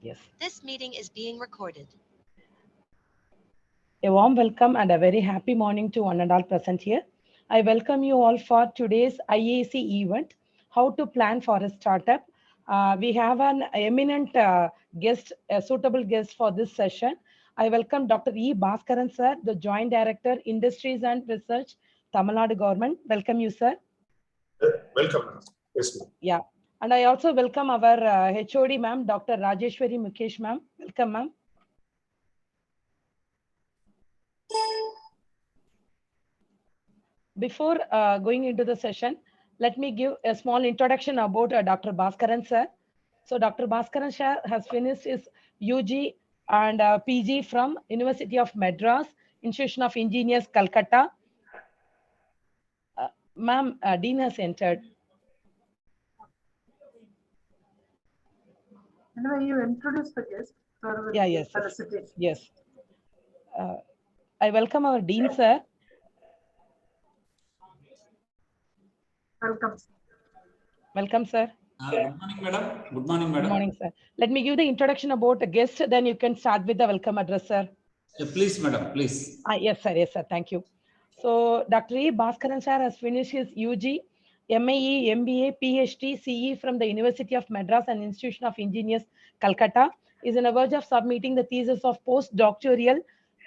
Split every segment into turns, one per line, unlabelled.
Yes.
This meeting is being recorded.
A warm welcome and a very happy morning to one and all present here. I welcome you all for today's IAC event, How to Plan for a Startup. We have an eminent guest, a suitable guest for this session. I welcome Dr. E. Bhaskaran, sir, the Joint Director, Industries and Research, Tamil Nadu Government. Welcome you, sir.
Welcome, ma'am. Yes, ma'am.
Yeah. And I also welcome our HOD, ma'am, Dr. Rajeshwari Mukesh, ma'am. Welcome, ma'am. Before going into the session, let me give a small introduction about Dr. Bhaskaran, sir. So Dr. Bhaskaran sir has finished his UG and PG from University of Madras, Institution of Engineers, Calcutta. Ma'am, Dean has entered.
Anyway, you introduce the guest.
Yeah, yes, yes. I welcome our Dean, sir.
Welcome.
Welcome, sir.
Good morning, madam. Good morning, madam.
Good morning, sir. Let me give the introduction about the guest, then you can start with the welcome address, sir.
Please, madam, please.
Yes, sir. Yes, sir. Thank you. So, Dr. E. Bhaskaran sir has finished his UG, MAE, MBA, PhD, CE from the University of Madras and Institution of Engineers, Calcutta. Is on the verge of submitting the thesis of postdoctoral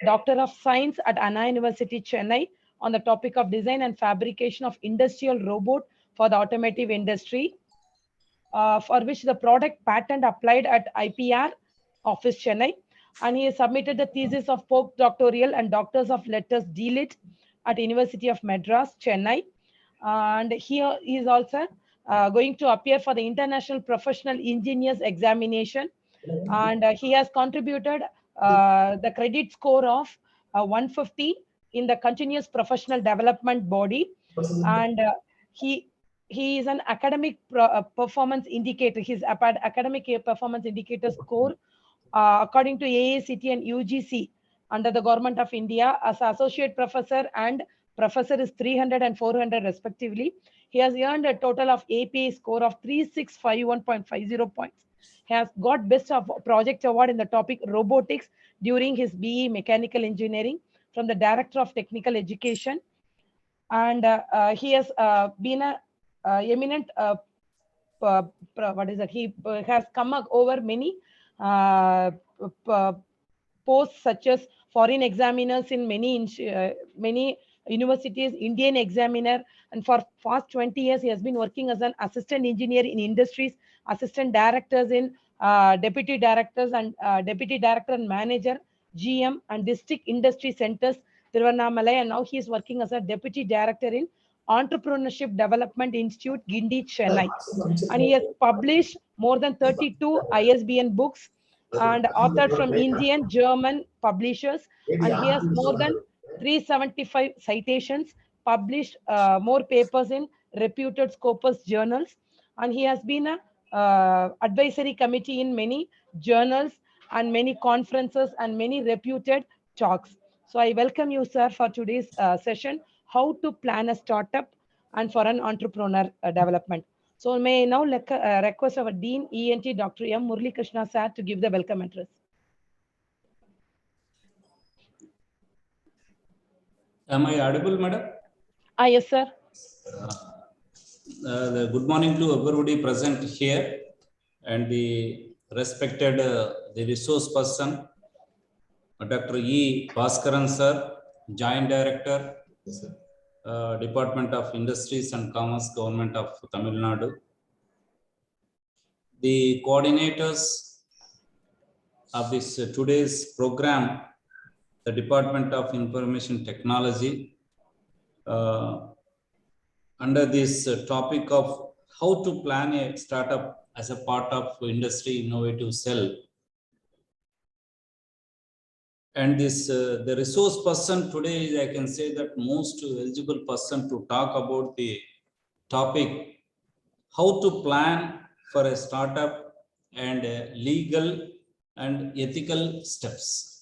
Doctor of Science at Anna University, Chennai, on the topic of design and fabrication of industrial robot for the automotive industry, for which the product patent applied at IPR office, Chennai. And he has submitted the thesis of postdoctoral and Doctors of Letters DLit at University of Madras, Chennai. And here he is also going to appear for the International Professional Engineers Examination. And he has contributed the credit score of 150 in the Continuous Professional Development Body. And he is an academic performance indicator. His academic performance indicator score, according to AACT and UGC, under the Government of India, as associate professor and professor is 300 and 400 respectively. He has earned a total of APA score of 3651.50 points. He has got Best of Project Award in the topic robotics during his BE Mechanical Engineering from the Director of Technical Education. And he has been a eminent what is that? He has come over many posts such as foreign examiners in many universities, Indian examiner, and for past 20 years he has been working as an assistant engineer in industries, assistant directors in deputy directors and deputy director and manager, GM and district industry centers, Tiruvannamalai, and now he is working as a deputy director in Entrepreneurship Development Institute, Gindi, Chennai. And he has published more than 32 ISBN books and authored from Indian, German publishers. And he has more than 375 citations, published more papers in reputed Scopus journals. And he has been a advisory committee in many journals and many conferences and many reputed talks. So I welcome you, sir, for today's session, how to plan a startup and for an entrepreneur development. So may I now request our Dean, ENT, Dr. M. Murli Krishna, sir, to give the welcome address.
Am I audible, madam?
Yes, sir.
Good morning to everybody present here and the respected the resource person, Dr. E. Bhaskaran, sir, Joint Director, Department of Industries and Commerce, Government of Tamil Nadu. The coordinators of this today's program, the Department of Information Technology, under this topic of how to plan a startup as a part of industry innovative cell. And this the resource person today is, I can say that most eligible person to talk about the topic, how to plan for a startup and legal and ethical steps.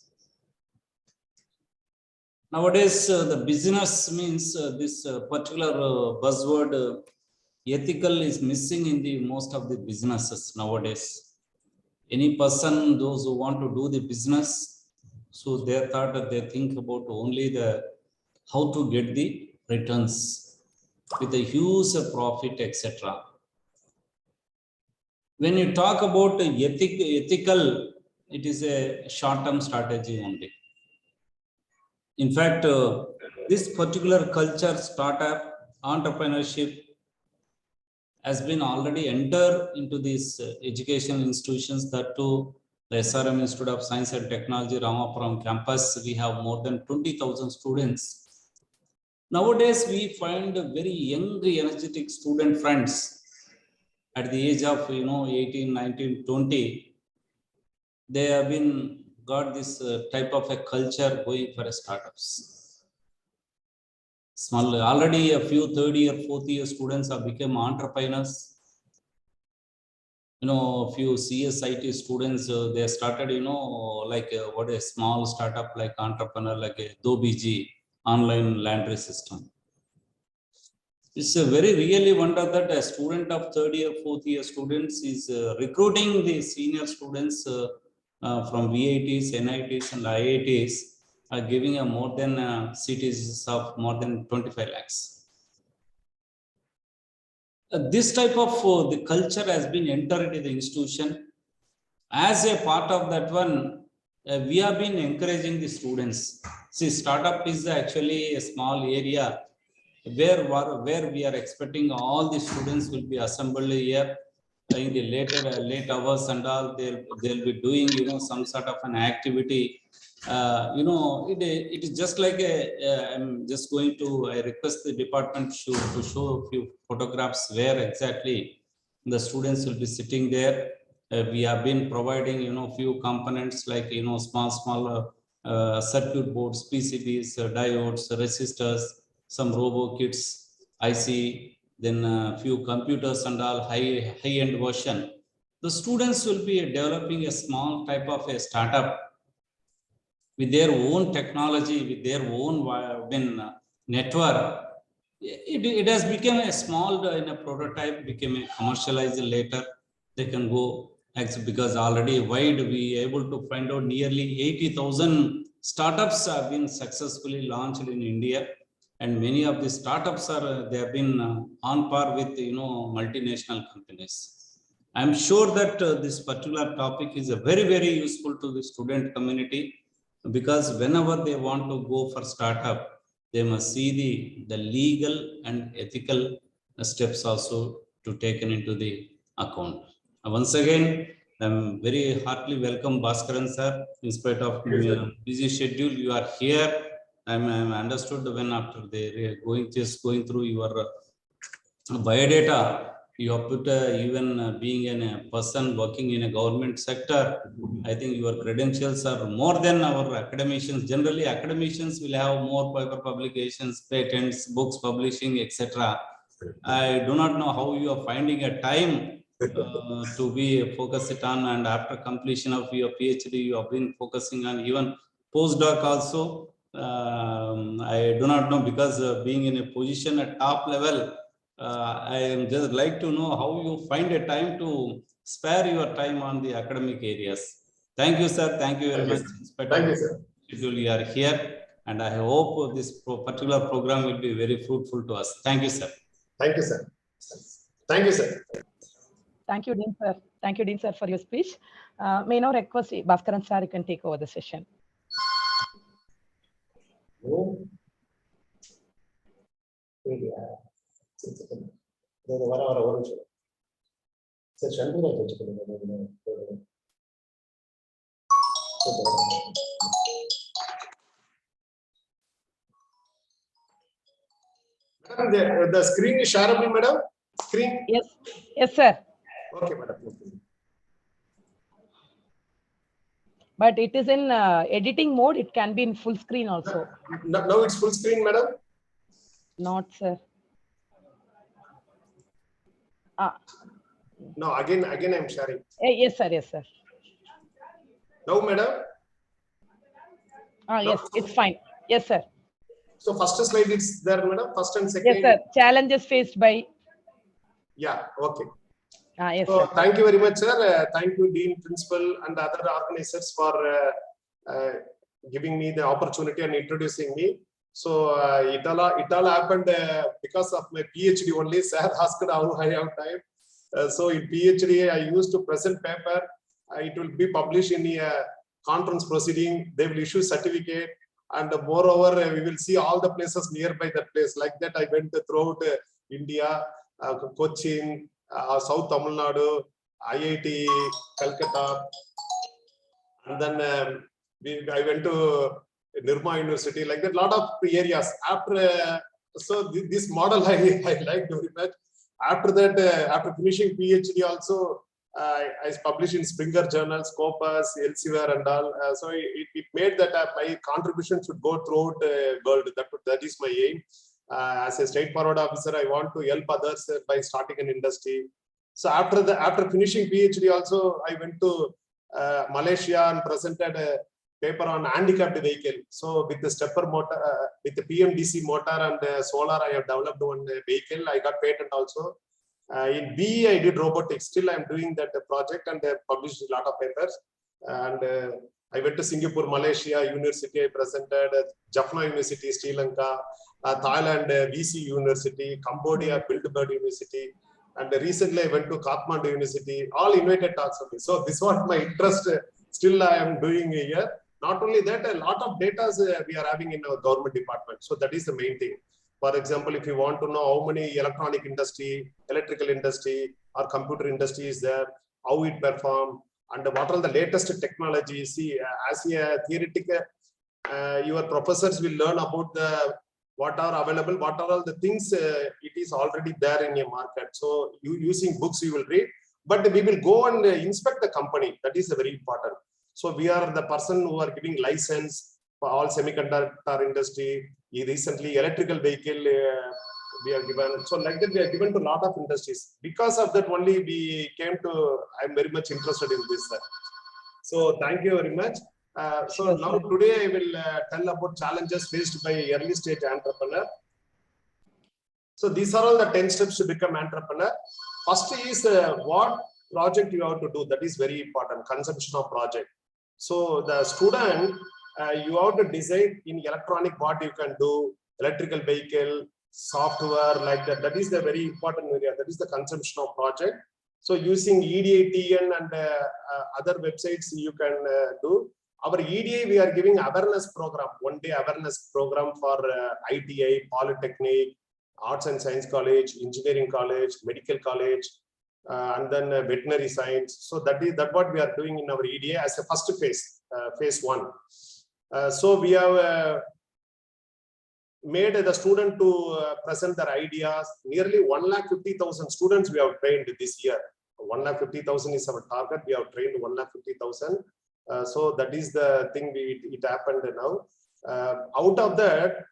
Nowadays, the business means this particular buzzword ethical is missing in the most of the businesses nowadays. any person, those who want to do the business, so they thought that they think about only the how to get the returns with a huge profit, etc. When you talk about ethical, it is a short-term strategy only. In fact, this particular culture, startup, entrepreneurship has been already entered into these education institutions. That too, the SRM Institute of Science and Technology, Ramapuram campus, we have more than 20,000 students. Nowadays, we find very young, energetic student friends at the age of 18, 19, 20. They have been got this type of a culture going for startups. Small, already a few third year, fourth year students have become entrepreneurs. A few CSIT students, they started, like what a small startup like entrepreneur, like a Dobiji online laundry system. It's a very really wonder that a student of third year, fourth year students is recruiting the senior students from VITs, NITs and IITs, are giving a more than CTs of more than 25 lakhs. This type of the culture has been entered into the institution. As a part of that one, we have been encouraging the students. See, startup is actually a small area where we are expecting all the students will be assembled here in the late hours and all. They'll be doing some sort of an activity. It is just like I'm just going to, I request the department to show a few photographs where exactly the students will be sitting there. We have been providing few components like small circuit boards, PCBs, diodes, resistors, some robo kits, IC, then a few computers and all high-end version. The students will be developing a small type of a startup with their own technology, with their own network. It has become a small in a prototype, became a commercialized later. They can go because already wide we able to find out nearly 80,000 startups have been successfully launched in India, and many of the startups are they have been on par with multinational companies. I'm sure that this particular topic is a very useful to the student community, because whenever they want to go for startup, they must see the legal and ethical steps also to taken into the account. Once again, I'm very heartily welcome Bhaskaran sir. In spite of busy schedule, you are here. I'm understood when after they going through your biodata, you have put even being a person working in a government sector. I think your credentials are more than our academicians. Generally, academicians will have more paper publications, patents, books publishing, etc. I do not know how you are finding a time to be focused on, and after completion of your PhD, you have been focusing on even postdoc also. I do not know, because being in a position at top level, I am just like to know how you find a time to spare your time on the academic areas. Thank you, sir. Thank you very much.
Thank you, sir.
You are here, and I hope this particular program will be very fruitful to us. Thank you, sir.
Thank you, sir. Thank you, sir.
Thank you, Dean sir. Thank you, Dean sir, for your speech. May I now request Bhaskaran sir, you can take over the session.
Madam, the screen is shareable, madam? Screen?
Yes, sir.
Okay, madam.
But it is in editing mode. It can be in full screen also.
Now it's full screen, madam?
Not, sir.
No, again I'm sharing.
Yes, sir. Yes, sir.
Now, madam?
Yes, it's fine. Yes, sir.
So first slide is there, madam? First and second.
Yes, sir. Challenges faced by.
Yeah, okay.
Yes,
So
sir.
thank you very much, sir. Thank you, Dean, Principal, and other organizers for giving me the opportunity and introducing me. So it all happened because of my PhD only. Sir asked how I have time. So in PhD, I used to present paper. It will be published in a conference proceeding. They will issue certificate. And moreover, we will see all the places nearby that place. Like that, I went throughout India, Cochin, South Tamil Nadu, IIT, Calcutta, and then I went to Nirma University, like that, lot of areas. After so this model I liked very much. After that, after finishing PhD, also I published in Springer journals, Scopus, Elsevier, and all. So it made that my contribution should go throughout the world. That is my aim. As a straightforward officer, I want to help others by starting an industry. So after finishing PhD, also I went to Malaysia and presented a paper on handicapped vehicle. So with the stepper motor, with the PMDC motor and solar, I have developed one vehicle. I got patent also. In BE, I did robotics. Still, I'm doing that project and published a lot of papers. And I went to Singapore, Malaysia University. I presented Jaffna University, Sri Lanka, Thailand, VC University, Cambodia, Bilderberg University. And recently I went to Kathmandu University, all invited talks of me. So this was my interest. Still I am doing here. Not only that, a lot of data we are having in our government department. So that is the main thing. For example, if you want to know how many electronic industry, electrical industry, or computer industry is there, how it perform, and what are the latest technologies. See, as a theoretical, your professors will learn about the what are available, what are all the things it is already there in your market. So you using books you will read, but we will go and inspect the company. That is very important. So we are the person who are giving license for all semiconductor industry. Recently electrical vehicle we are given. So like that we are given to a lot of industries. Because of that only we came to, I'm very much interested in this. So thank you very much. So now today I will tell about challenges faced by early stage entrepreneur. So these are all the 10 steps to become entrepreneur. First is what project you have to do. That is very important. Conception of project. So the student, you have to decide in electronic what you can do, electrical vehicle, software, like that. That is the very important area. That is the conception of project. So using EDA-TN and other websites you can do. Our EDA, we are giving awareness program, one-day awareness program for ITI, Polytechnic, Arts and Science College, Engineering College, Medical College, and then veterinary science. So that is what we are doing in our EDA as a first phase, phase one. So we have made the student to present their ideas. Nearly 150,000 students we have trained this year. 150,000 is our target. We have trained 150,000. So that is the thing it happened now. Out of that,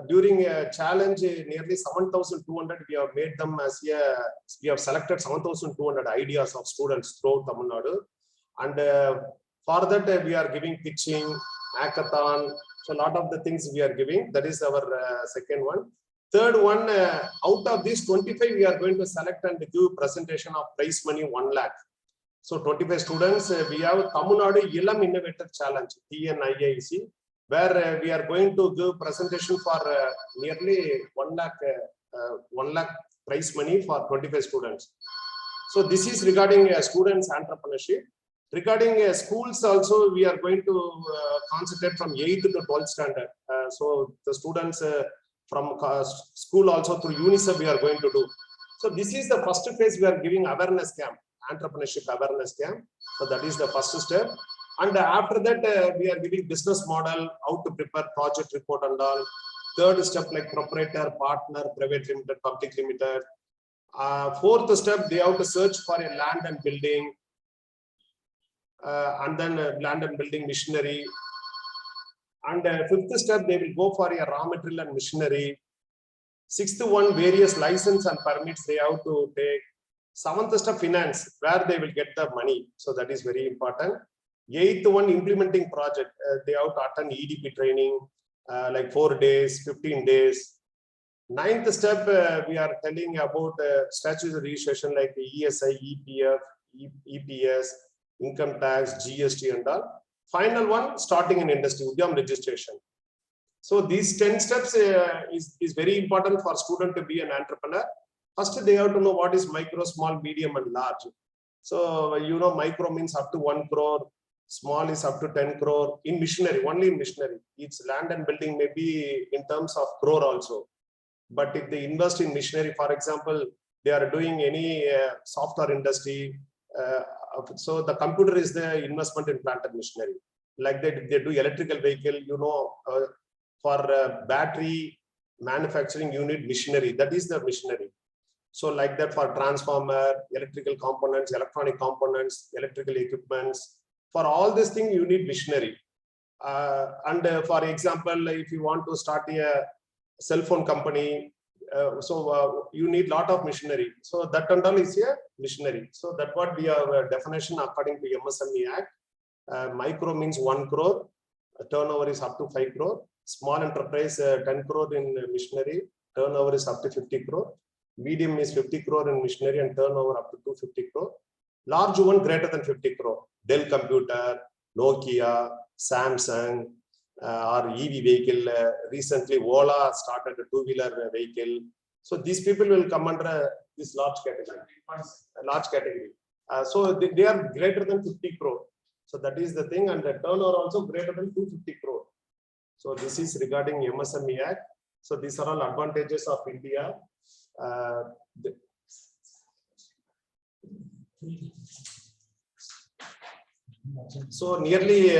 during a challenge, nearly 7,200 we have made them as we have selected 7,200 ideas of students throughout Tamil Nadu. And for that we are giving pitching, hackathon. So a lot of the things we are giving. That is our second one. Third one, out of these 25, we are going to select and give presentation of prize money 1 lakh. So 25 students, we have Tamil Nadu Ilam Innovator Challenge, TNIIC, where we are going to give presentation for nearly 1 lakh prize money for 25 students. So this is regarding students entrepreneurship. Regarding schools also, we are going to concentrate from 8th to 12th standard. So the students from school also through UNICEF we are going to do. So this is the first phase. We are giving awareness camp, entrepreneurship awareness camp. So that is the first step. And after that, we are giving business model, how to prepare project report and all. Third step like proprietor, partner, private limited, public limited. Fourth step, they have to search for a land and building. And then land and building machinery. And fifth step, they will go for a raw material and machinery. Sixth one, various license and permits they have to take. Seventh step, finance, where they will get the money. So that is very important. Eighth one, implementing project. They have to attend EDP training, like 4 days, 15 days. Ninth step, we are telling about statutory registration like ESI, EPF, EPS, income tax, GST and all. Final one, starting in industry, Udyam registration. So these 10 steps is very important for student to be an entrepreneur. First, they have to know what is micro, small, medium and large. So, micro means up to 1 crore, small is up to 10 crore in missionary, only in missionary. It's land and building may be in terms of crore also. But if they invest in missionary, for example, they are doing any software industry. So the computer is the investment in plant and machinery. Like they do electrical vehicle, for battery manufacturing, you need machinery. That is the machinery. So like that for transformer, electrical components, electronic components, electrical equipments. For all this thing, you need machinery. For example, if you want to start a cell phone company, you need lot of machinery. So that and all is a machinery. So that what we have definition according to MSME Act. Micro means 1 crore, turnover is up to 5 crore. Small enterprise 10 crore in machinery, turnover is up to 50 crore. Medium is 50 crore in machinery and turnover up to 250 crore. Large one greater than 50 crore. Dell Computer, Nokia, Samsung, or EV vehicle. Recently, Ola started a two-wheeler vehicle. So these people will come under this large category. So they are greater than 50 crore. So that is the thing, and the turnover also greater than 250 crore. So this is regarding MSME Act. So these are all advantages of India. So nearly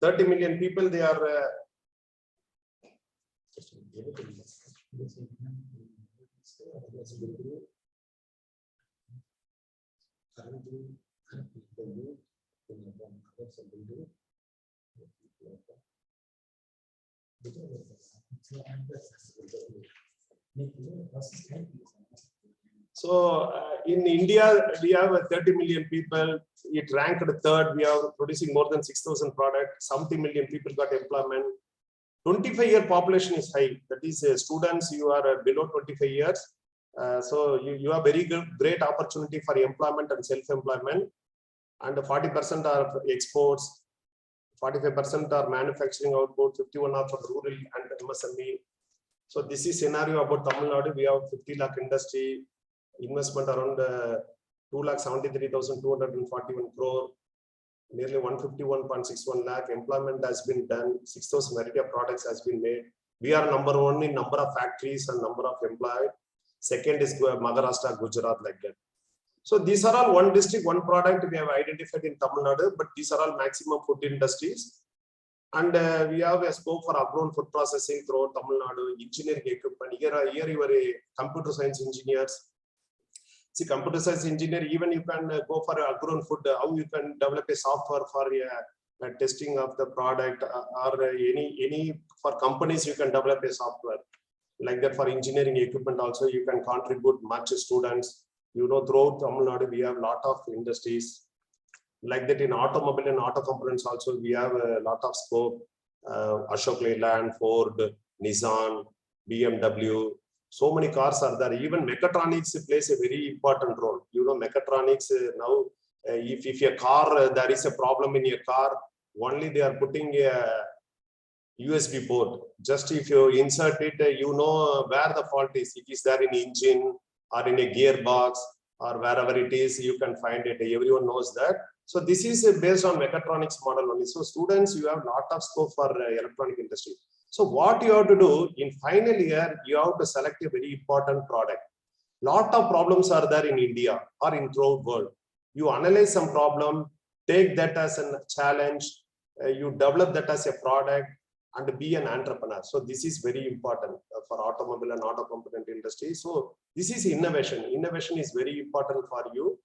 30 million people, they are so in India, we have 30 million people. It ranked third. We are producing more than 6,000 products. 70 million people got employment. 25-year population is high. That is, students, you are below 25 years. So you have very great opportunity for employment and self-employment. And 40% are exports, 45% are manufacturing output, 51% are for rural and MSME. So this is scenario about Tamil Nadu. We have 50 lakh industry, investment around 2,73,241 crore, nearly 151.61 lakh. Employment has been done. 6,000 variety of products has been made. We are number one in number of factories and number of employed. Second is Maharashtra, Gujarat, like that. So these are all one district, one product we have identified in Tamil Nadu, but these are all maximum food industries. And we have a scope for agro food processing throughout Tamil Nadu, engineering equipment. Here you are a computer science engineers. See, computer science engineer, even you can go for agro food, how you can develop a software for testing of the product, or any for companies you can develop a software. Like that for engineering equipment also, you can contribute much students. Throughout Tamil Nadu, we have a lot of industries. Like that in automobile and auto components also, we have a lot of scope. Ashok Leyland, Ford, Nissan, BMW. So many cars are there. Even mechatronics plays a very important role. Mechatronics now, if your car, there is a problem in your car, only they are putting a USB port. Just if you insert it, where the fault is. It is there in engine or in a gearbox or wherever it is, you can find it. Everyone knows that. So this is based on mechatronics model only. So students, you have a lot of scope for electronic industry. So what you have to do in final year, you have to select a very important product. Lot of problems are there in India or in throughout world. You analyze some problem, take that as a challenge, you develop that as a product, and be an entrepreneur. So this is very important for automobile and auto component industry. So this is innovation. Innovation is very important for you.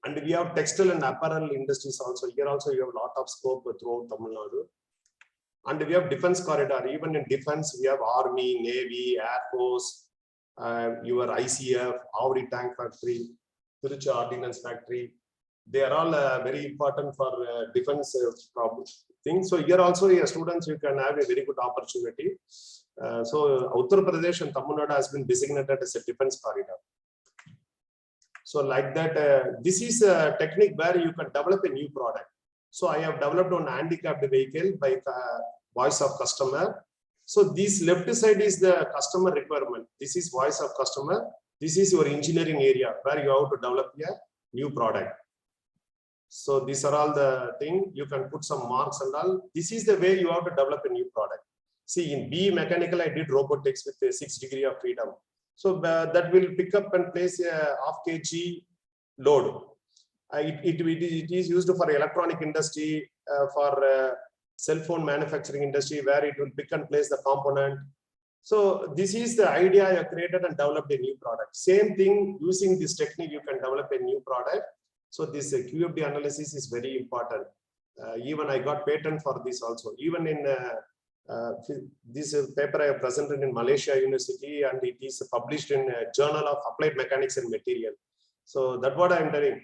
And we have textile and apparel industries also. Here also you have a lot of scope throughout Tamil Nadu. And we have defense corridor. Even in defense, we have Army, Navy, Air Force, your ICF, Avri Tank Factory, Tiruchi Ordnance Factory. They are all very important for defense things. So here also, students, you can have a very good opportunity. So Uttar Pradesh and Tamil Nadu has been designated as a defense corridor. So like that, this is a technique where you can develop a new product. So I have developed one handicapped vehicle by voice of customer. So this left side is the customer requirement. This is voice of customer. This is your engineering area where you have to develop a new product. So these are all the thing. You can put some marks and all. This is the way you have to develop a new product. See, in BE Mechanical, I did robotics with a 6 degree of freedom. So that will pick up and place a half kg load. It is used for electronic industry, for cell phone manufacturing industry, where it will pick and place the component. So this is the idea I have created and developed a new product. Same thing, using this technique, you can develop a new product. So this QFD analysis is very important. Even I got patent for this also. Even in this paper I have presented in Malaysia University, and it is published in Journal of Applied Mechanics and Material. So that's what I am telling.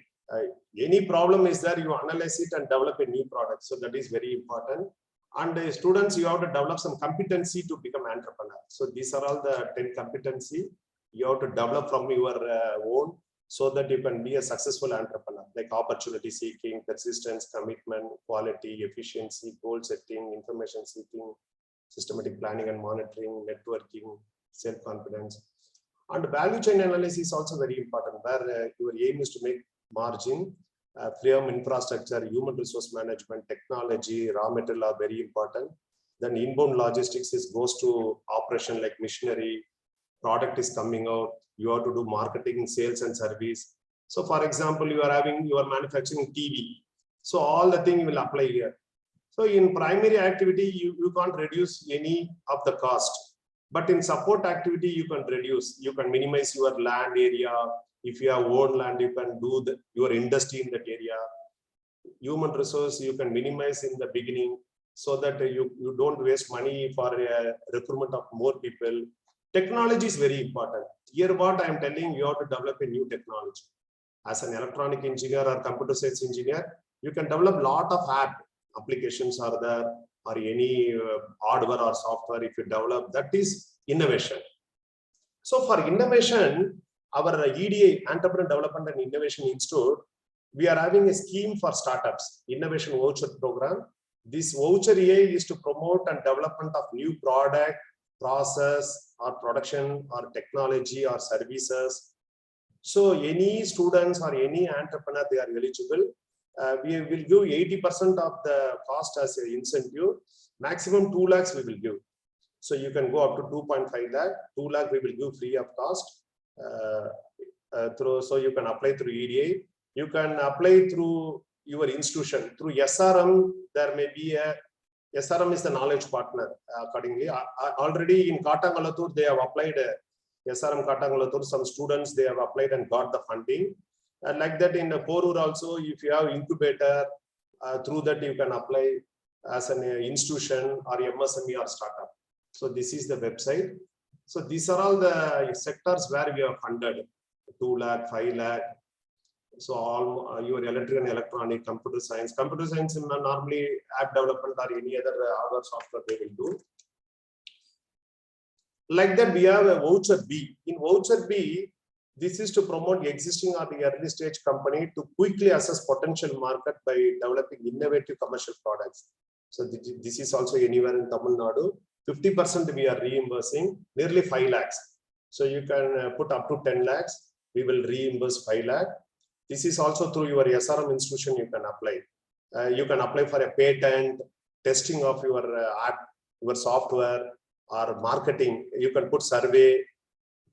Any problem is there, you analyze it and develop a new product. So that is very important. And students, you have to develop some competency to become entrepreneur. So these are all the 10 competency you have to develop from your own, so that you can be a successful entrepreneur, like opportunity seeking, persistence, commitment, quality, efficiency, goal setting, information seeking, systematic planning and monitoring, networking, self-confidence. And value chain analysis is also very important, where your aim is to make margin. Firm infrastructure, human resource management, technology, raw material are very important. Then inbound logistics goes to operation like machinery, product is coming out, you have to do marketing, sales and service. So for example, you are manufacturing TV. So all the thing will apply here. So in primary activity, you can't reduce any of the cost. But in support activity, you can reduce, you can minimize your land area. If you have own land, you can do your industry in that area. Human resource, you can minimize in the beginning, so that you don't waste money for recruitment of more people. Technology is very important. Here what I am telling, you have to develop a new technology. As an electronic engineer or computer science engineer, you can develop a lot of applications are there, or any hardware or software. If you develop, that is innovation. So for innovation, our EDA, Entrepreneur Development and Innovation Institute, we are having a scheme for startups, innovation voucher program. This voucher EA is to promote and development of new product, process or production or technology or services. So any students or any entrepreneur, they are eligible. We will give 80% of the cost as an incentive. Maximum 2 lakhs we will give. So you can go up to 2.5 lakh. 2 lakh we will give free of cost. So you can apply through EDA. You can apply through your institution. Through SRM, there may be a SRM is the knowledge partner. Accordingly, already in Katangalathur, they have applied SRM Katangalathur. Some students, they have applied and got the funding. And like that in Porur also, if you have incubator, through that you can apply as an institution or MSME or startup. So this is the website. So these are all the sectors where we have funded 2 lakh, 5 lakh. So all your electrical and electronic, computer science normally app development or any other software they will do. Like that, we have a voucher B. In voucher B, this is to promote existing or the early stage company to quickly assess potential market by developing innovative commercial products. So this is also anywhere in Tamil Nadu. 50% we are reimbursing, nearly 5 lakhs. So you can put up to 10 lakhs. We will reimburse 5 lakh. This is also through your SRM institution you can apply. You can apply for a patent, testing of your app, your software, or marketing. You can put survey,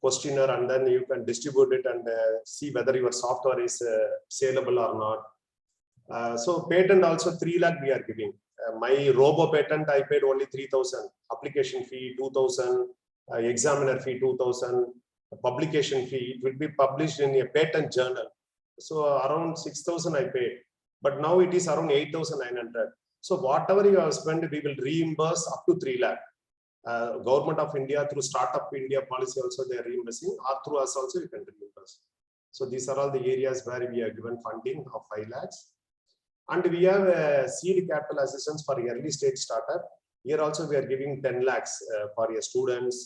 questionnaire, and then you can distribute it and see whether your software is saleable or not. So patent also 3 lakh we are giving. My robo patent I paid only 3,000. Application fee 2,000. Examiner fee 2,000. Publication fee, it will be published in a patent journal. So around 6,000 I paid, but now it is around 8,900. So whatever you have spent, we will reimburse up to 3 lakh. Government of India through Startup India policy also they are reimbursing, or through us also you can reimburse. So these are all the areas where we are given funding of 5 lakhs. And we have seed capital assistance for early stage startup. Here also we are giving 10 lakhs for your students.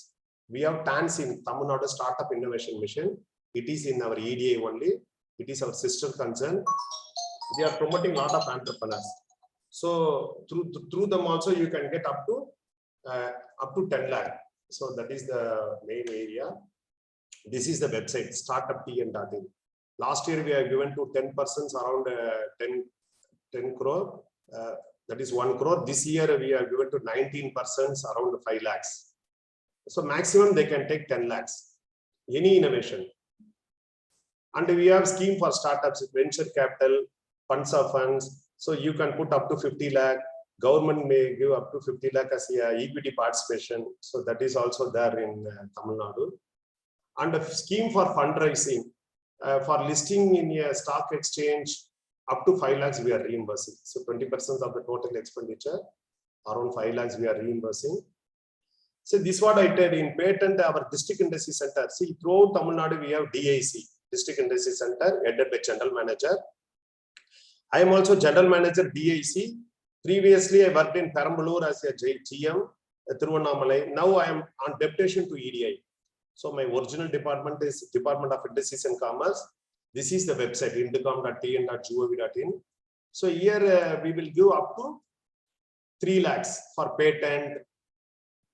We have TANS in Tamil Nadu Startup Innovation Mission. It is in our EDA only. It is our sister concern. They are promoting a lot of entrepreneurs. So through them also you can get up to 10 lakh. So that is the main area. This is the website startuptn.in. Last year we have given to 10 persons around 10 crore. That is 1 crore. This year we are given to 19 persons around 5 lakhs. So maximum they can take 10 lakhs. Any innovation. And we have scheme for startups, venture capital, funds of funds. So you can put up to 50 lakh. Government may give up to 50 lakh as a equity participation. So that is also there in Tamil Nadu. And a scheme for fundraising, for listing in a stock exchange, up to 5 lakhs we are reimbursing. So 20% of the total expenditure, around 5 lakhs we are reimbursing. So this is what I did in patent, our district industry center. See, throughout Tamil Nadu we have DIC, District Industry Center, headed by General Manager. I am also General Manager DIC. Previously, I worked in Perambalur as a GM, Thiruvannamalai. Now I am on deputation to EDI. So my original department is Department of Industries and Commerce. This is the website, indicom.tn.gov.in. So here we will give up to 3 lakhs for patent.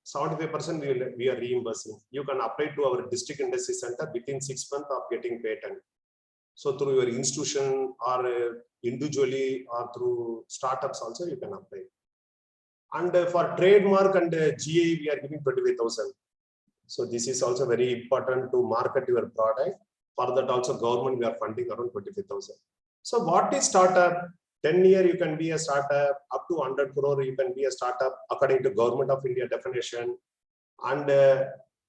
75% we are reimbursing. You can apply to our district industry center within 6 months of getting patent. So through your institution or individually or through startups also you can apply. And for trademark and GI we are giving 25,000. So this is also very important to market your product. For that also government we are funding around 25,000. So what is startup? 10 years you can be a startup, up to 100 crore you can be a startup according to Government of India definition. And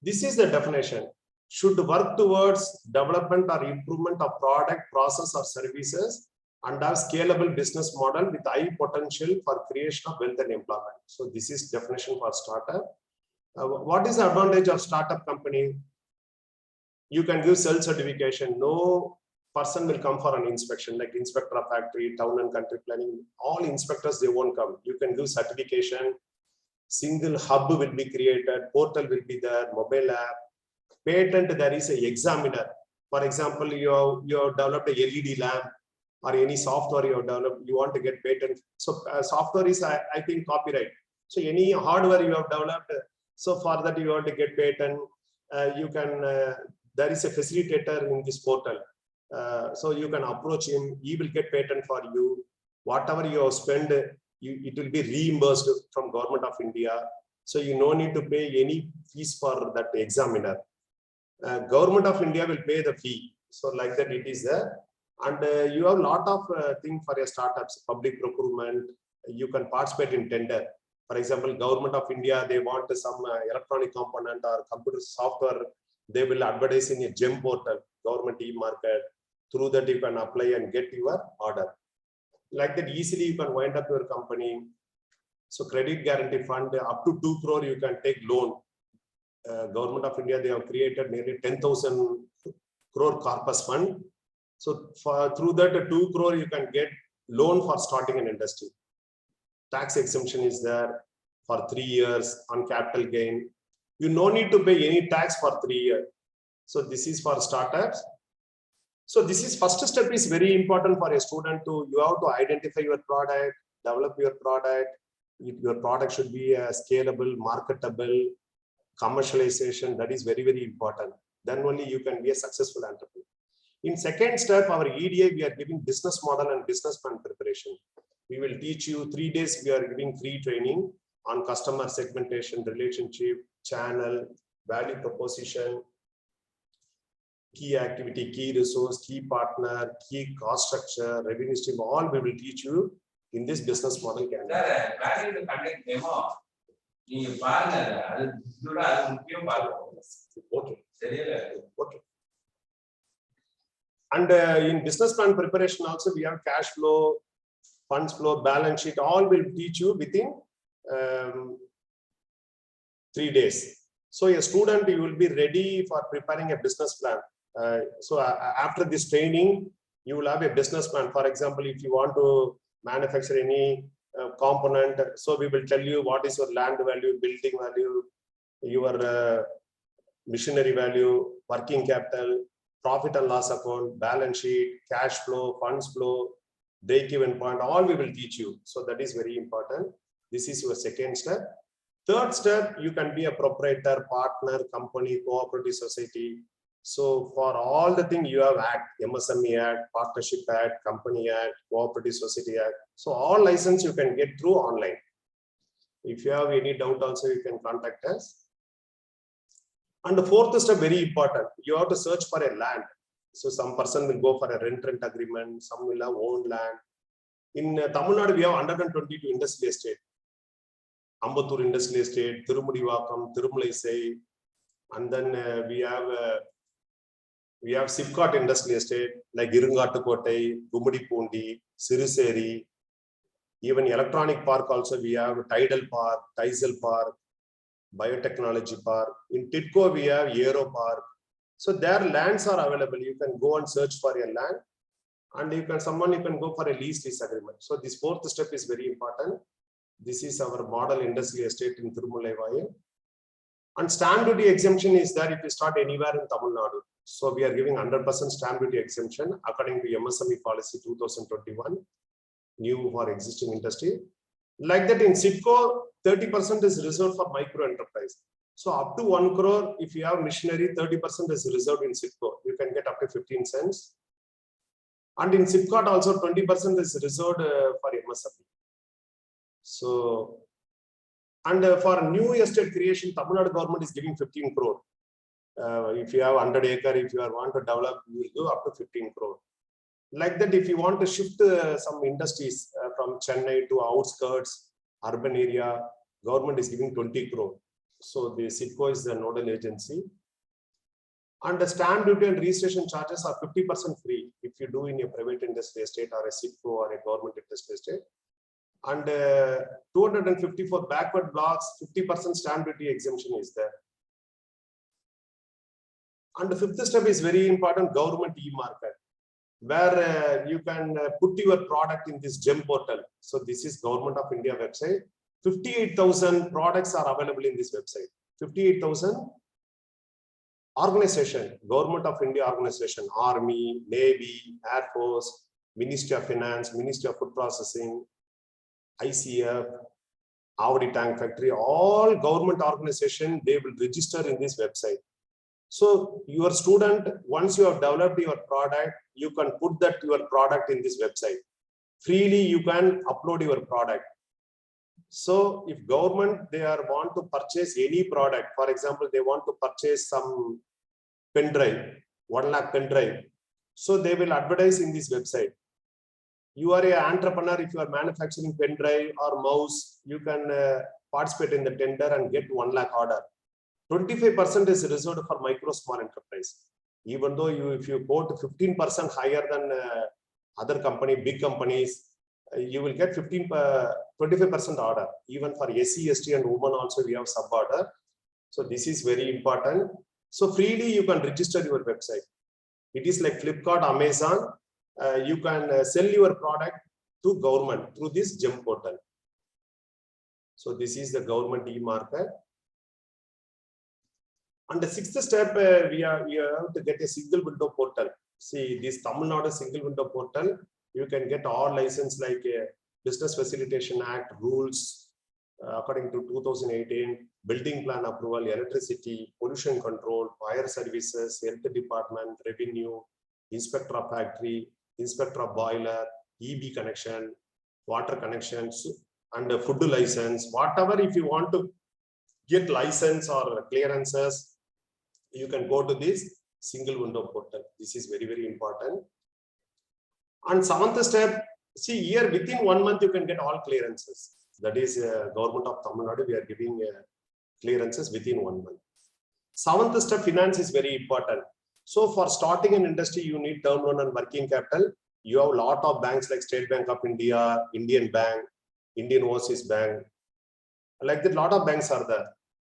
this is the definition. Should work towards development or improvement of product, process or services and have scalable business model with high potential for creation of wealth and employment. So this is definition for startup. What is the advantage of startup company? You can give self-certification. No person will come for an inspection, like inspector of factory, town and country planning. All inspectors, they won't come. You can give certification. Single hub will be created. Portal will be there. Mobile app. Patent, there is an examiner. For example, you have developed a LED lamp or any software you have developed, you want to get patent. So software is, I think, copyright. So any hardware you have developed, so for that you want to get patent, you can, there is a facilitator in this portal. So you can approach him, he will get patent for you. Whatever you have spent, it will be reimbursed from Government of India. So you no need to pay any fees for that examiner. Government of India will pay the fee. So like that it is there. And you have a lot of things for your startups, public procurement. You can participate in tender. For example, Government of India, they want some electronic component or computer software. They will advertise in a GEM portal, government e-market. Through that, you can apply and get your order. Like that, easily you can wind up your company. So credit guarantee fund, up to 2 crore, you can take loan. Government of India, they have created nearly 10,000 crore corpus fund. So through that 2 crore, you can get loan for starting an industry. Tax exemption is there for 3 years on capital gain. You no need to pay any tax for 3 years. So this is for startups. So this is first step is very important for a student to, you have to identify your product, develop your product. Your product should be scalable, marketable, commercialization. That is very, very important. Then only you can be a successful entrepreneur. In second step, our EDA, we are giving business model and business plan preparation. We will teach you 3 days. We are giving free training on customer segmentation, relationship, channel, value proposition, key activity, key resource, key partner, key cost structure, revenue stream. All we will teach you in this business model. Okay. Okay. And in business plan preparation also, we have cash flow, funds flow, balance sheet, all will teach you within 3 days. So a student, you will be ready for preparing a business plan. After this training, you will have a business plan. For example, if you want to manufacture any component, so we will tell you what is your land value, building value, your machinery value, working capital, profit and loss account, balance sheet, cash flow, funds flow, break-even point, all we will teach you. So that is very important. This is your second step. Third step, you can be a proprietor, partner, company, cooperative society. So for all the things you have Act, MSME Act, Partnership Act, Company Act, Cooperative Society Act. So all license you can get through online. If you have any doubt also, you can contact us. And the fourth step, very important, you have to search for a land. So some person will go for a rent agreement, some will have owned land. In Tamil Nadu, we have 122 industrial estate. Ambattur Industrial Estate, Tirumudivakam, Tirumalaisai, and then we have Sipcot Industrial Estate like Irungattukottai, Gumudipundi, Siruseri. Even Electronic Park also we have Tidal Park, Tisel Park, Biotechnology Park. In Tidco we have Aero Park. So their lands are available. You can go and search for a land, and you can go for a lease agreement. So this fourth step is very important. This is our model industrial estate in Tirumalaivai. And stamp duty exemption is there if you start anywhere in Tamil Nadu. So we are giving 100% stamp duty exemption according to MSME policy 2021, new for existing industry. Like that in SIPCO, 30% is reserved for micro enterprise. So up to 1 crore, if you have machinery, 30% is reserved in SIPCO. You can get up to 15 cents. And in SIPCOT also 20% is reserved for MSME. So, and for new estate creation, Tamil Nadu government is giving 15 crore. If you have 100 acre, if you want to develop, you will go up to 15 crore. Like that, if you want to shift some industries from Chennai to outskirts, urban area, government is giving 20 crore. So the SIPCO is the nodal agency. And the stamp duty and registration charges are 50% free if you do in a private industry estate or a SIPCO or a government industry estate. And 254 backward blocks, 50% stamp duty exemption is there. And the fifth step is very important, government e-market, where you can put your product in this GEM portal. So this is Government of India website. 58,000 products are available in this website. 58,000 organization, Government of India organization, Army, Navy, Air Force, Ministry of Finance, Ministry of Food Processing, ICF, Avadi Tank Factory, all government organization, they will register in this website. So your student, once you have developed your product, you can put that your product in this website. Freely you can upload your product. So if government, they want to purchase any product, for example, they want to purchase some pen drive, 1 lakh pen drive. So they will advertise in this website. You are an entrepreneur, if you are manufacturing pen drive or mouse, you can participate in the tender and get 1 lakh order. 25% is reserved for micro small enterprise. Even though if you quote 15% higher than other company, big companies, you will get 25% order. Even for SC, ST and women also we have sub order. So this is very important. So freely you can register your website. It is like Flipkart, Amazon. You can sell your product to government through this GEM portal. So this is the government e-market. And the sixth step, we have to get a single window portal. See, this Tamil Nadu single window portal, you can get all license like Business Facilitation Act rules according to 2018, building plan approval, electricity, pollution control, fire services, health department, revenue, inspector of factory, inspector of boiler, EB connection, water connections, and a food license. Whatever, if you want to get license or clearances, you can go to this single window portal. This is very, very important. And seventh step, see here within 1 month you can get all clearances. That is government of Tamil Nadu, we are giving clearances within 1 month. Seventh step, finance is very important. So for starting an industry, you need term loan and working capital. You have a lot of banks like State Bank of India, Indian Bank, Indian Overseas Bank. Like that, a lot of banks are there.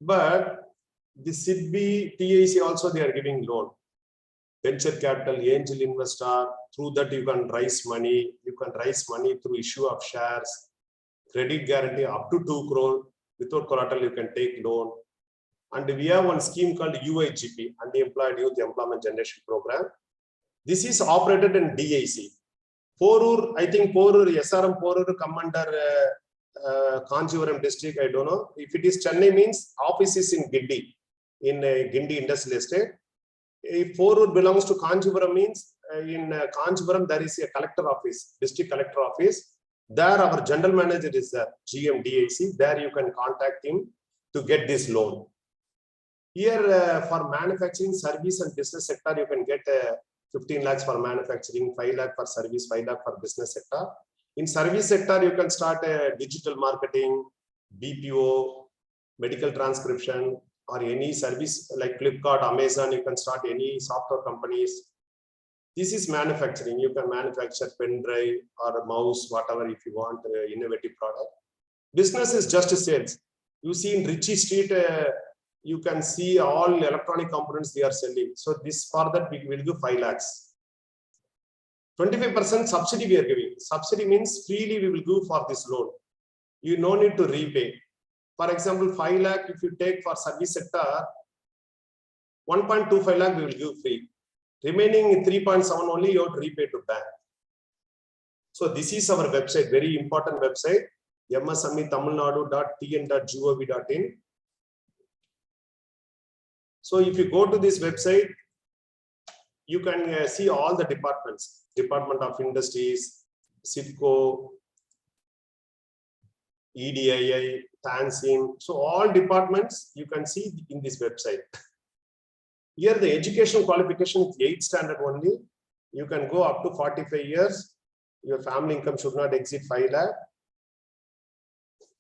But the SIDBI, TIC also, they are giving loan. venture capital, angel investor. Through that, you can raise money. You can raise money through issue of shares, credit guarantee up to 2 crore. Without collateral, you can take loan. And we have one scheme called UIGP, Unemployed Youth Employment Generation Program. This is operated in DIC. Porur, I think Porur, SRM Porur come under Kanchipuram district, I don't know. If it is Chennai means office is in Gindi, Gindi Industrial Estate. If Porur belongs to Kanchipuram means in Kanchipuram there is a collector office, district collector office. There our general manager is the GM DIC. There you can contact him to get this loan. Here for manufacturing, service and business sector, you can get 15 lakhs for manufacturing, 5 lakh for service, 5 lakh for business sector. In service sector, you can start digital marketing, BPO, medical transcription, or any service like Flipkart, Amazon. You can start any software companies. This is manufacturing. You can manufacture pen drive or a mouse, whatever if you want, innovative product. Business is just sales. You see in Ritchie Street, you can see all electronic components they are selling. So this for that we will give 5 lakhs. 25% subsidy we are giving. Subsidy means freely we will give for this loan. You no need to repay. For example, 5 lakh if you take for service sector, 1.25 lakh we will give free. Remaining 3.7 only you have to repay to bank. So this is our website, very important website, msmetamilnadu.tn.gov.in. So if you go to this website, you can see all the departments, Department of Industries, CITCO, EDII, TANSIM. So all departments you can see in this website. Here the education qualification is 8th standard only. You can go up to 45 years. Your family income should not exceed 5 lakh.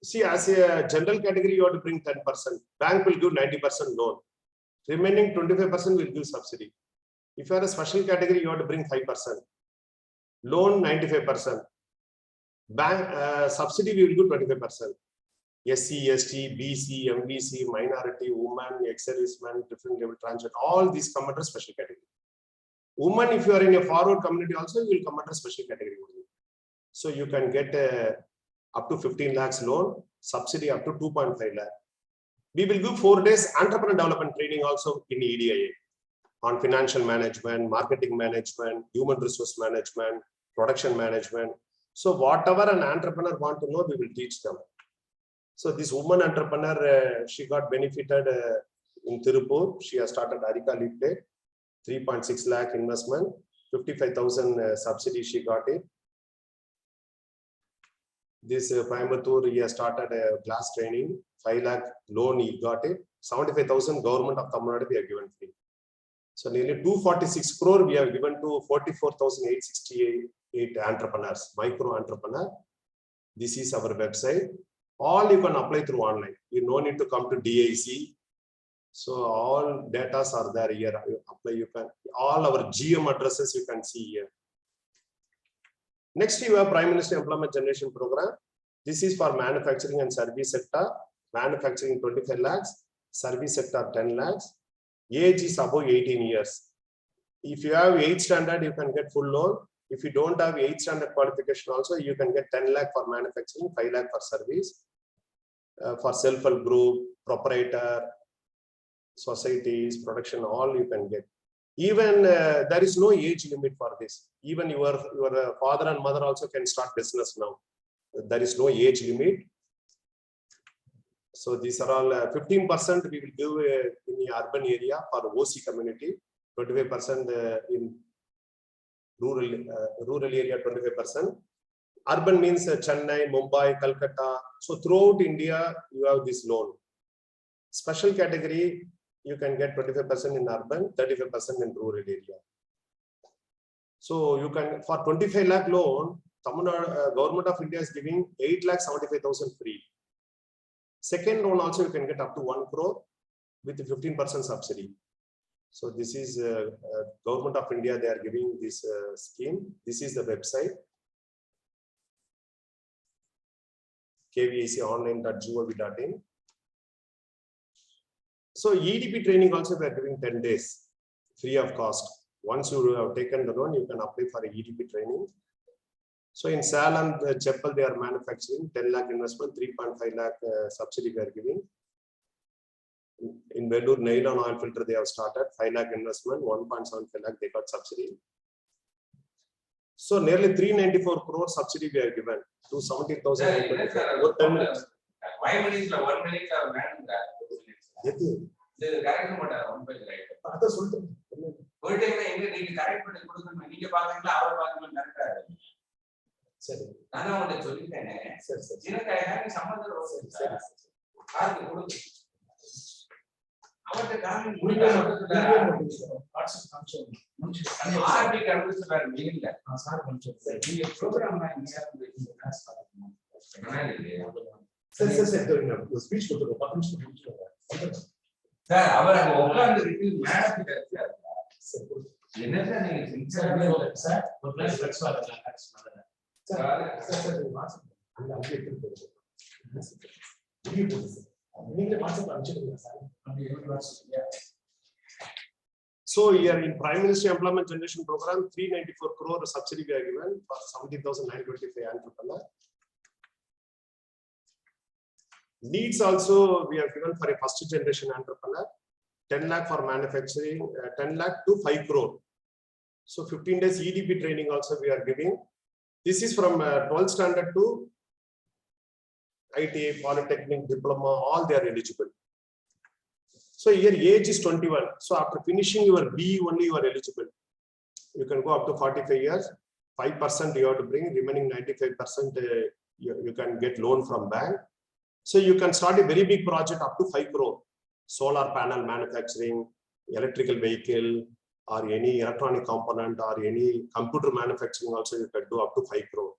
See, as a general category, you have to bring 10%. Bank will give 90% loan. Remaining 25% will give subsidy. If you are a special category, you have to bring 5%. Loan 95%. Bank subsidy we will give 25%. SC, ST, BC, MBC, minority, women, ex-servicemen, different level transit, all these come under special category. Women, if you are in a forward community also, you will come under special category only. So you can get up to 15 lakhs loan, subsidy up to 2.5 lakh. We will give 4 days entrepreneur development training also in EDIA on financial management, marketing management, human resource management, production management. So whatever an entrepreneur want to know, we will teach them. So this woman entrepreneur, she got benefited in Tirupur. She has started Arika Lipte, 3.6 lakh investment, 55,000 subsidy she got it. This Coimbatore, he has started a class training, 5 lakh loan he got it, 75,000 government of Tamil Nadu we have given free. So nearly 246 crore we have given to 44,868 entrepreneurs, micro entrepreneur. This is our website. All you can apply through online. You no need to come to DIC. So all data are there here. You apply, you can all our GM addresses you can see here. Next, you have Prime Minister Employment Generation Program. This is for manufacturing and service sector. Manufacturing 25 lakhs, service sector 10 lakhs. Age is above 18 years. If you have 8th standard, you can get full loan. If you don't have 8th standard qualification also, you can get 10 lakh for manufacturing, 5 lakh for service. For self-help group, proprietor, societies, production, all you can get. Even there is no age limit for this. Even your father and mother also can start business now. There is no age limit. So these are all 15% we will give in the urban area for OC community, 25% in rural area, 25%. Urban means Chennai, Mumbai, Calcutta. So throughout India, you have this loan. Special category, you can get 25% in urban, 35% in rural area. So you can, for 25 lakh loan, Tamil Nadu, government of India is giving 8,75,000 free. Second loan also you can get up to 1 crore with 15% subsidy. So this is government of India, they are giving this scheme. This is the website. kvaconline.gov.in. So EDP training also we are giving 10 days free of cost. Once you have taken the loan, you can apply for a EDP training. So in Salem, the Cheppal, they are manufacturing 10 lakh investment, 3.5 lakh subsidy we are giving. In Vellore, nylon oil filter, they have started 5 lakh investment, 1.75 lakh they got subsidy. So nearly 394 crore subsidy we are given to 70,000.
Why money is 1 minute or man? The correct one page right. One time you correct put you correct.
Sir.
I know what you're saying. Sir. I have some other
So here in Prime Minister Employment Generation Program, 394 crore subsidy we are given for 70,925 entrepreneurs. Needs also we are given for a first generation entrepreneur, 10 lakh for manufacturing, 10 lakh to 5 crore. So 15 days EDP training also we are giving. This is from 12th standard to ITA, Polytechnic, Diploma, all they are eligible. So here age is 21. So after finishing your B only you are eligible. You can go up to 45 years, 5% you have to bring, remaining 95% you can get loan from bank. So you can start a very big project up to 5 crore. Solar panel manufacturing, electrical vehicle, or any electronic component or any computer manufacturing also you can do up to 5 crore.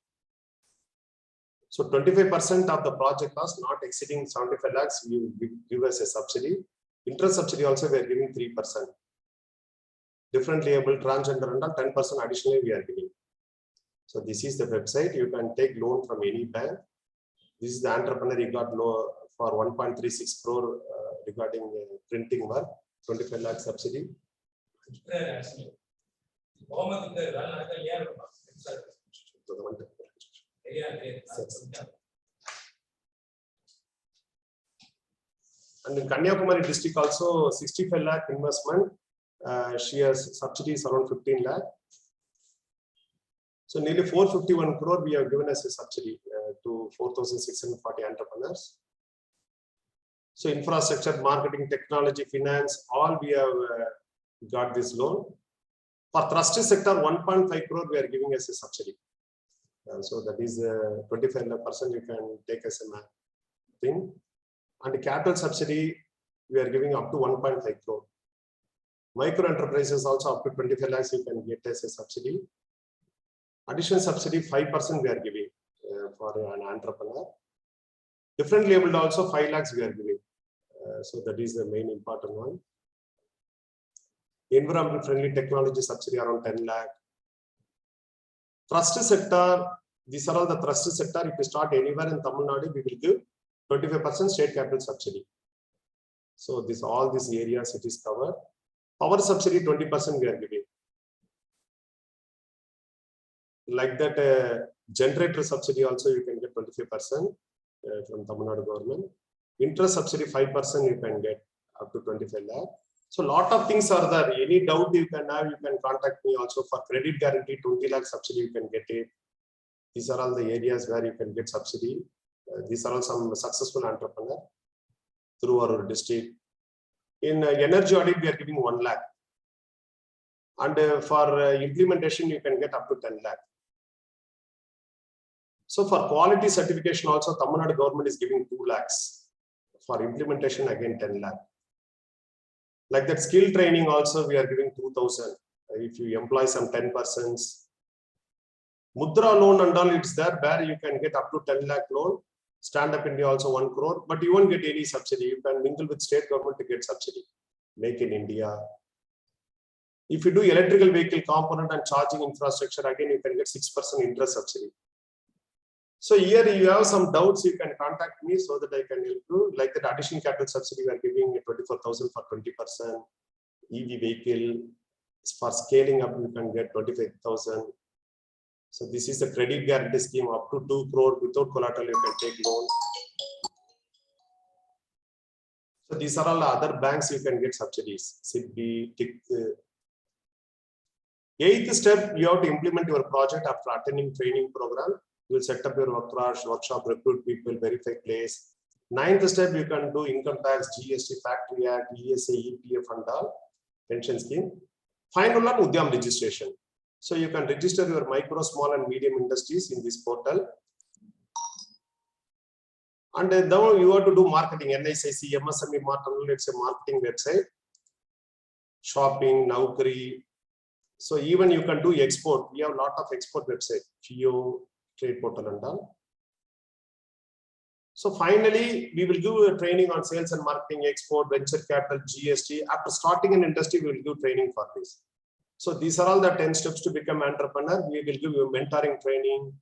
So 25% of the project cost not exceeding 75 lakhs, you give us a subsidy. Interest subsidy also we are giving 3%. Differently able transgender and all 10% additionally we are giving. So this is the website. You can take loan from any bank. This is the entrepreneur, he got loan for 1.36 crore regarding printing work, 25 lakh subsidy. And in Kanyakumari district also 65 lakh investment. She has subsidies around 15 lakh. So nearly 451 crore we have given as a subsidy to 4,640 entrepreneurs. So infrastructure, marketing, technology, finance, all we have got this loan. For trust sector, 1.5 crore we are giving as a subsidy. So that is 25% you can take as a thing. And the capital subsidy, we are giving up to 1.5 crore. Micro enterprises also up to 25 lakhs you can get as a subsidy. Additional subsidy 5% we are giving for an entrepreneur. Different labeled also 5 lakhs we are giving. So that is the main important one. Environment friendly technology subsidy around 10 lakh. Trust sector, these are all the trust sector. If you start anywhere in Tamil Nadu, we will give 25% state capital subsidy. So this all these areas it is covered. Power subsidy 20% we are giving. Like that, generator subsidy also you can get 25% from Tamil Nadu government. Interest subsidy 5% you can get up to 25 lakh. So lot of things are there. Any doubt you can have, you can contact me also for credit guarantee 20 lakh subsidy you can get it. These are all the areas where you can get subsidy. These are all some successful entrepreneur through our district. In energy audit we are giving 1 lakh. And for implementation you can get up to 10 lakh. So for quality certification also Tamil Nadu government is giving 2 lakhs. For implementation again 10 lakh. Like that skill training also we are giving 2,000. If you employ some 10 persons. Mudra loan and all it's there where you can get up to 10 lakh loan. Stand Up India also 1 crore, but you won't get any subsidy. You can mingle with state government to get subsidy. Make in India. If you do electrical vehicle component and charging infrastructure, again you can get 6% interest subsidy. So here you have some doubts, you can contact me so that I can help you. Like that additional capital subsidy, we are giving 24,000 for 20%. EV vehicle, For scaling up, you can get 25,000. So this is a credit guarantee scheme up to 2 crore without collateral, you can take loan. So these are all the other banks you can get subsidies. SIDBI, TIC. Eighth step, you have to implement your project after attending training program. You will set up your workshop, recruit people, verify place. Ninth step, you can do income tax, GST, Factory Act, ESA, EPF and all, pension scheme. Final one, Udyam registration. So you can register your micro, small and medium industries in this portal. And now you have to do marketing, NICC, MSME marketing, it's a marketing website. Shopping, Naukri. So even you can do export. We have a lot of export website, FIO, trade portal and all. So finally, we will do a training on sales and marketing, export, venture capital, GST. After starting an industry, we will do training for this. So these are all the 10 steps to become entrepreneur. We will give you mentoring training,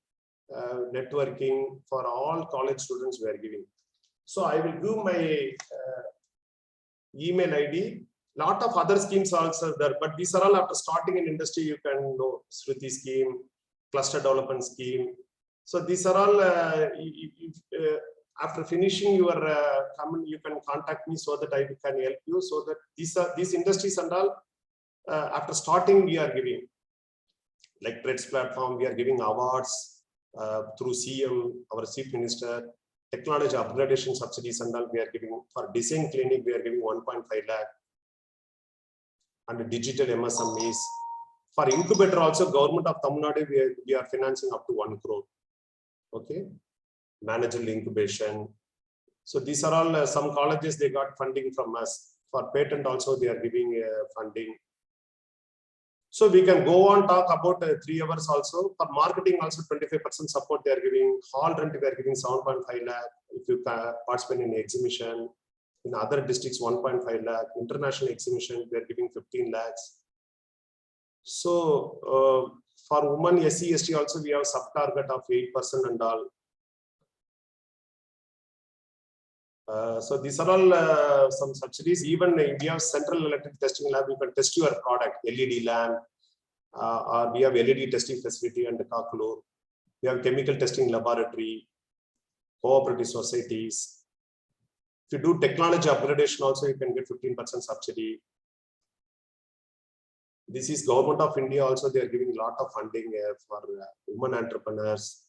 networking for all college students we are giving. So I will give my email ID. Lot of other schemes also there, but these are all after starting an industry. You can know Shruti scheme, cluster development scheme. So these are all after finishing your comment, you can contact me so that I can help you. So that these industries and all after starting we are giving, like Trades platform, we are giving awards through CM, our Chief Minister, technology upgradation subsidies and all we are giving. For design clinic, we are giving 1.5 lakh. And digital MSMEs. For incubator also, government of Tamil Nadu, we are financing up to 1 crore. Okay. Managerial incubation. So these are all some colleges, they got funding from us. For patent also, they are giving funding. So we can go on talk about 3 hours also. For marketing also 25% support they are giving. Hall rent we are giving 7.5 lakh. If you participate in exhibition. In other districts, 1.5 lakh. International exhibition, we are giving 15 lakhs. So for women SC, ST also, we have sub-target of 8% and all. So these are all some subsidies. Even we have central electric testing lab, you can test your product, LED lamp, or we have LED testing facility and Kakulur. We have chemical testing laboratory, cooperative societies. If you do technology upgradation also, you can get 15% subsidy. This is government of India also, they are giving a lot of funding for women entrepreneurs,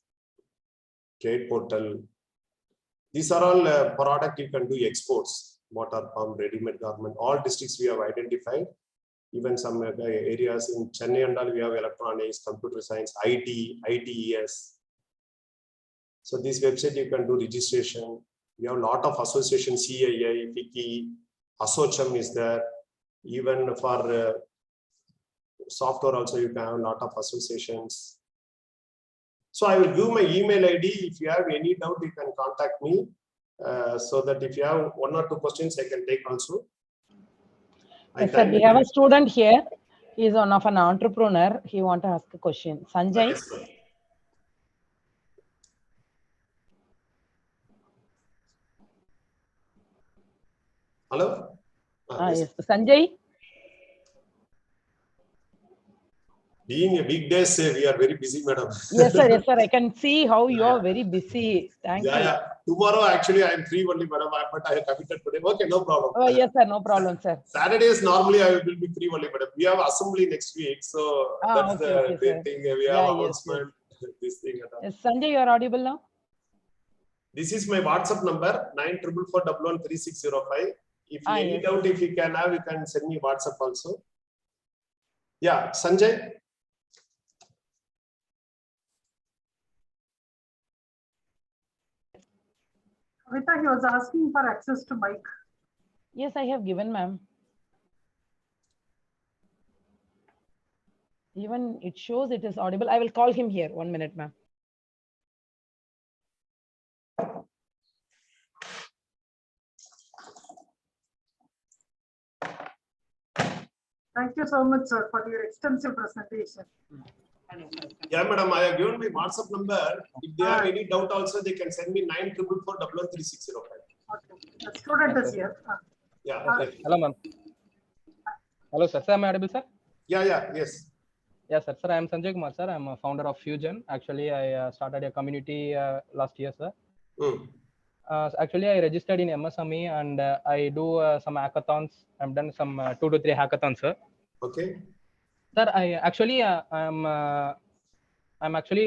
trade portal. These are all product you can do exports, motor pump, ready-made garment, all districts we have identified. Even some areas in Chennai and all, we have electronics, computer science, IT, ITES. So this website you can do registration. We have a lot of associations, CII, FICCI, ASSOCHAM is there. Even for software also, you can have a lot of associations. So I will give my email ID. If you have any doubt, you can contact me. So that if you have 1 or 2 questions, I can take also.
Yes, sir, we have a student here. He is one of an entrepreneur. He wants to ask a question. Sanjay.
Yes, sir. Hello?
Yes. Sanjay.
Being a weekdays, we are very busy, madam.
Yes, sir. Yes, sir. I can see how you are very busy. Thank you.
Yeah. Tomorrow, actually, I am free only, madam, but I have committed today. Okay, no problem.
Oh, yes, sir. No problem, sir.
Saturdays, normally, I will be free only, madam. We have assembly next week. So that's
okay,
the thing. We have announcement. This thing.
Yes, Sanjay, you are audible now?
This is my WhatsApp number, 9444113605. If any doubt, if you can have, you can send me WhatsApp also. Yeah, Sanjay.
Rita, he was asking for access to mic.
Yes, I have given, ma'am. Even it shows it is audible. I will call him here. 1 minute, ma'am.
Thank you so much, sir, for your extensive presentation.
Yeah, madam, I have given my WhatsApp number. If they have any doubt also, they can send me 9444113605.
Okay. The student is here.
Yeah.
Hello, ma'am. Hello, sir. Sir, am I audible, sir?
Yes.
Yes, sir. Sir, I am Sanjay Kumar, sir. I am a founder of Fusion. Actually, I started a community last year, sir. Actually, I registered in MSME and I do some hackathons. I've done some 2 to 3 hackathons, sir.
Okay.
Sir, I'm actually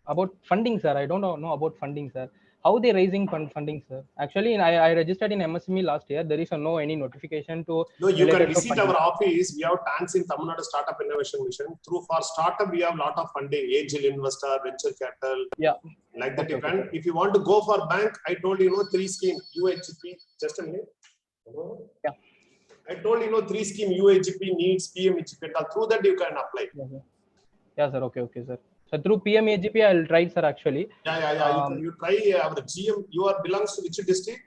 about funding, sir. I don't know about funding, sir. How they raising funding, sir? Actually, I registered in MSME last year. There is no any notification to.
No, you can
related to
visit
funding.
our office. We have tanks in Tamil Nadu Startup Innovation Mission. For startup, we have a lot of funding, angel investor, venture capital.
Yeah.
Like that,
Okay,
you can. If you want to go for bank, I told you, 3 scheme UHP. Just a minute.
Yeah.
I told you, 3 scheme UHP needs PMHP. Through that you can apply.
Yeah, sir. Okay, sir. So through PMAGP, I'll try, sir. Actually.
Yeah. You try our GM. You are belongs to which district?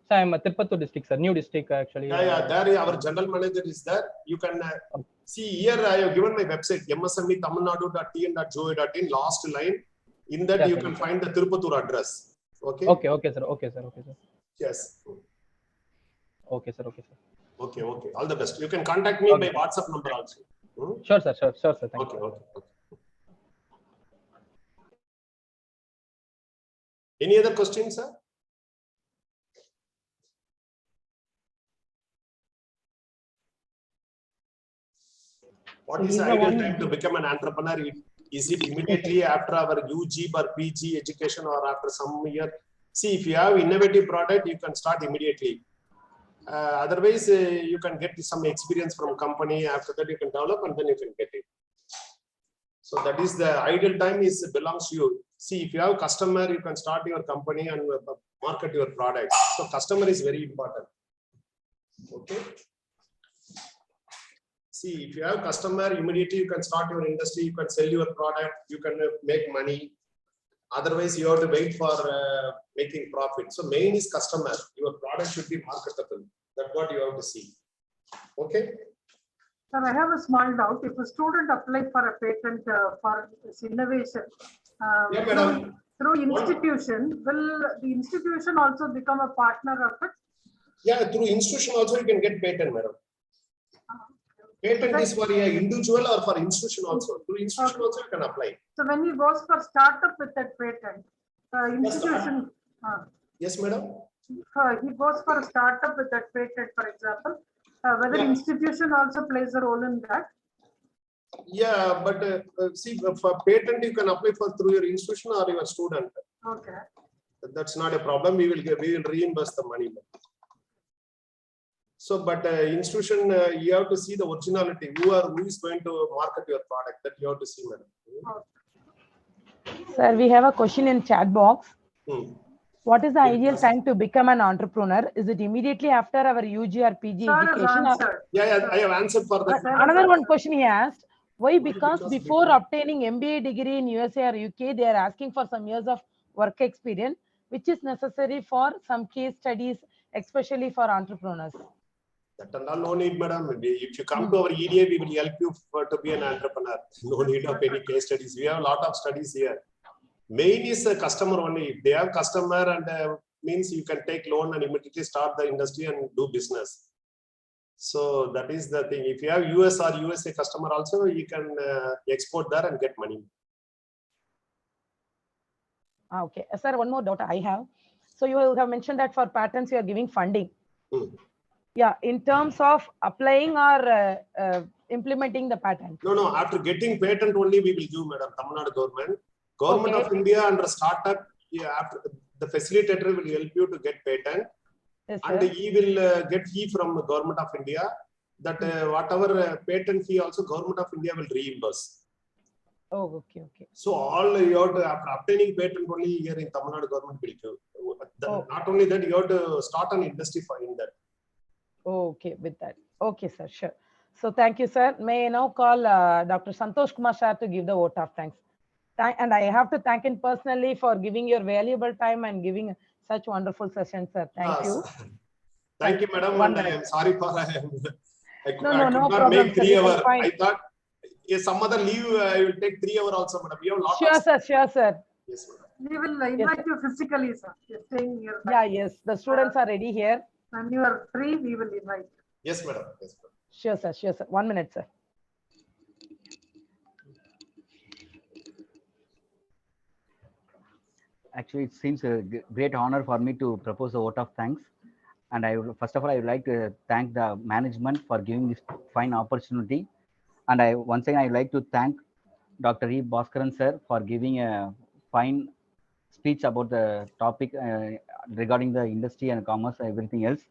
So I'm a Tirupattur district, sir. New district, actually.
There our general manager is there. You can see here. I have given my website msmetamilnadu.tn.go.in. Last line. In that you can find the Tirupattur address. Okay.
Okay, sir.
Yes.
Okay, sir.
Okay. All the best. You can contact me by WhatsApp number also.
Sure, sir. Thank you.
Okay. Any other questions, sir? What is the ideal time to become an entrepreneur? Is it immediately after our UG or PG education or after some year? See, if you have innovative product, you can start immediately. Otherwise, you can get some experience from company. After that, you can develop and then you can get it. So that is the ideal time belongs to you. See, if you have customer, you can start your company and market your products. So customer is very important. Okay. See, if you have customer, immediately you can start your industry, you can sell your product, you can make money. Otherwise, you have to wait for making profit. So main is customer. Your product should be marketable. That's what you have to see. Okay.
Sir, I have a small doubt. If a student applies for a patent for this innovation through institution, will the institution also become a partner of it?
Yeah, through institution also you can get patent, madam. Patent is for an individual or for institution also. Through institution also you can apply.
So when he goes for startup with that patent, institution.
Yes, madam.
He goes for a startup with that patent, for example. Whether institution also plays a role in that?
Yeah, but see, for patent you can apply through your institution or your student.
Okay.
That's not a problem. We will reimburse the money. So, but institution, you have to see the originality. Who is going to market your product? That you have to see, madam.
Sir, we have a question in chat box. What is the ideal time to become an entrepreneur? Is it immediately after our UG or PG education?
Yeah, I have answered for that.
Another one question he asked. Why? Because before obtaining MBA degree in USA or UK, they are asking for some years of work experience, which is necessary for some case studies, especially for entrepreneurs.
That and all no need, madam. If you come to our EDA, we will help you to be an entrepreneur. No need of any case studies. We have a lot of studies here. Main is a customer only. If they have customer and means you can take loan and immediately start the industry and do business. So that is the thing. If you have US or USA customer also, you can export there and get money.
Okay, sir, one more doubt I have. So you have mentioned that for patents you are giving funding. Yeah, in terms of applying or implementing the patent.
No. After getting patent only we will do, madam. Tamil Nadu government. Government of India under startup, after the facilitator will help you to get patent. Yes, and he will get fee from the government of India. That whatever patent fee also government of India will reimburse.
Oh, okay.
So all you have to, after obtaining patent only here in Tamil Nadu government will give. Not only that, you have to start an industry for in that.
Okay, with that. Okay, sir, sure. So thank you, sir. May I now call Dr. Santosh Kumar sir to give the vote of thanks. And I have to thank him personally for giving your valuable time and giving such wonderful sessions, sir. Thank you.
Thank you, madam. And I am sorry for I could
no
not make 3 hours.
I
thought some other leave I will take 3 hours also, madam. We have lot
sure, sir. Sure, sir.
Yes, madam.
We will invite you physically, sir. You're staying here.
Yeah, yes. The students are ready here.
When you are free, we will invite.
Yes, madam. Yes, madam.
Sure, sir. Sure, sir. 1 minute, sir.
Actually, it seems a great honor for me to propose a vote of thanks. And first of all, I would like to thank the management for giving this fine opportunity. And once again, I would like to thank Dr. E. Bhaskaran sir for giving a fine speech about the topic regarding the industry and commerce and everything else.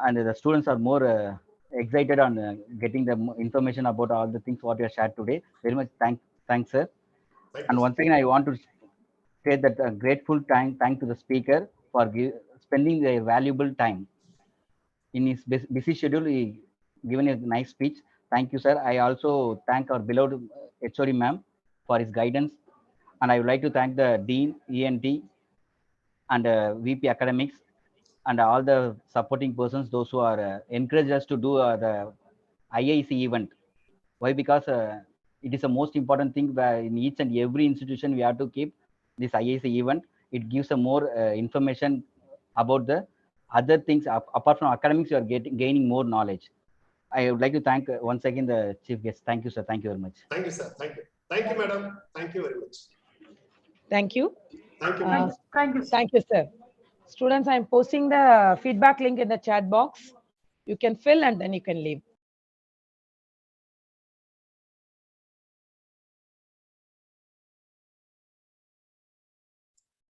And the students are more excited on getting the information about all the things what you have shared today. Very much thanks, sir. And once again, I want to say that a grateful thank to the speaker for spending the valuable time in his busy schedule. He given a nice speech. Thank you, sir. I also thank our beloved HOD ma'am for his guidance, and I would like to thank the Dean, ENT, and VP Academics, and all the supporting persons, those who are encouraged us to do the IIC event. Why? Because it is the most important thing where in each and every institution we have to keep this IIC event. It gives a more information about the other things apart from academics. You are gaining more knowledge. I would like to thank once again the chief guest. Thank you, sir. Thank you very much.
Thank you, sir. Thank you. Thank you, madam. Thank you very much.
Thank you.
Thank you.
Thank you.
Thank you, sir. Students, I'm posting the feedback link in the chat box. You can fill and then you can leave.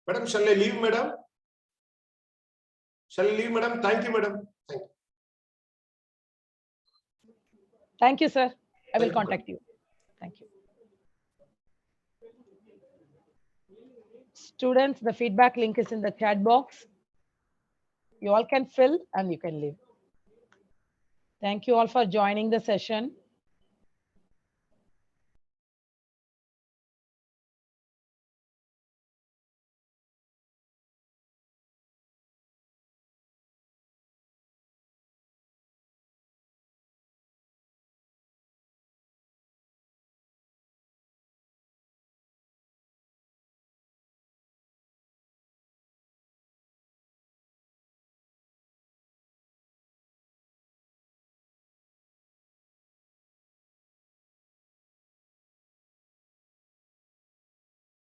Madam, shall I leave, madam? Shall I leave, madam? Thank you, madam. Thank you.
Thank you, sir. I will contact you. Thank you. Students, the feedback link is in the chat box. You all can fill and you can leave. Thank you all for joining the session.